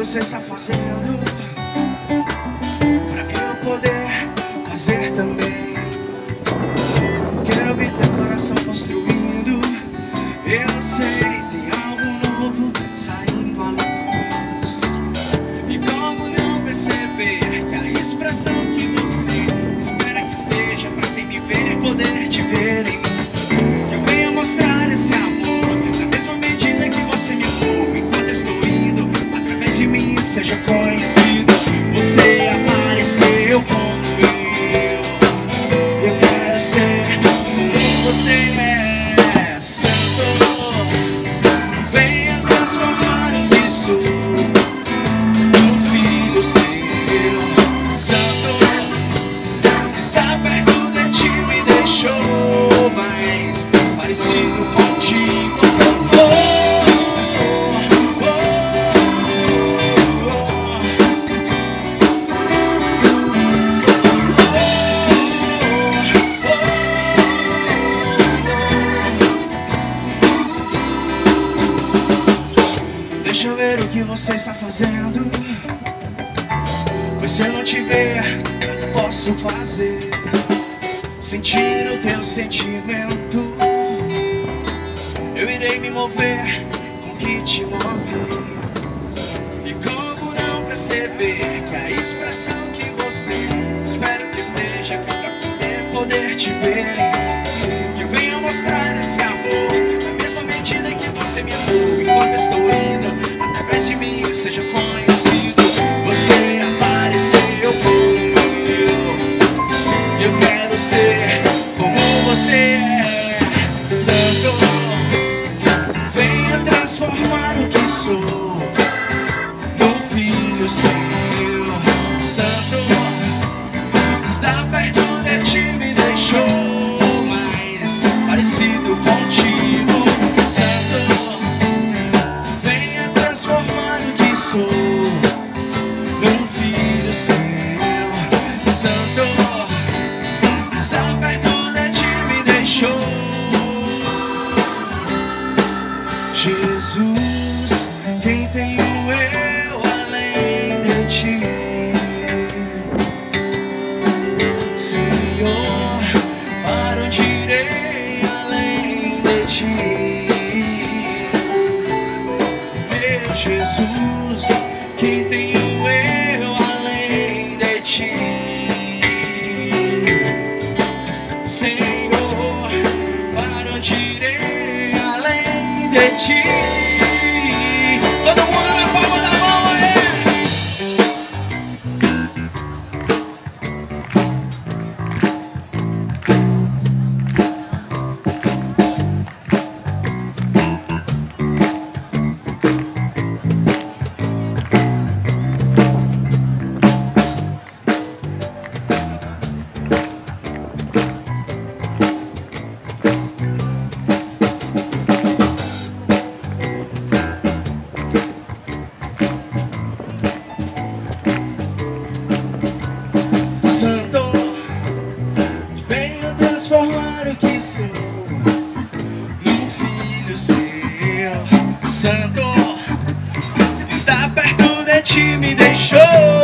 você está fazendo pra eu poder fazer também. Quero ver teu coração construindo. Eu sei, tem algo novo saindo à luz. E como não perceber que a expressão que você espera que esteja pra quem me ver poder te ver em mim. Que eu venha mostrar esse amor na mesma medida que você me ouve. Enquanto estou indo, através de mim seja conhecido. Você apareceu como eu. Eu quero ser como você é. Santo, venha transformar o que sou num filho seu. Santo, está perto de ti, me deixou mais parecido contigo. Deixa eu ver o que você está fazendo, pois se eu não te ver, eu não posso fazer. Sentir o teu sentimento, eu irei me mover com o que te move. E como não perceber que a expressão que você espera que esteja aqui pra poder te ver, que eu venha mostrar esse amor na mesma medida que você me amou. Enquanto estou indo, através de mim seja conhecido. Você apareceu como eu quero ser como você é. Santo, venha transformar o que sou num filho seu. Santo, está perto de ti, me deixou mais parecido contigo. Santo, venha transformar o que sou num filho seu. Santo, está perto de ti, me deixou. Jesus, quem tenho eu além de ti? Senhor, para onde irei além de ti? Meu Jesus, quem tenho eu além de ti? Senhor, para onde irei além de ti? Todo mundo na palma da mão aí! Santo, venha transformar o que sou num filho seu. Santo, está perto de ti, me deixou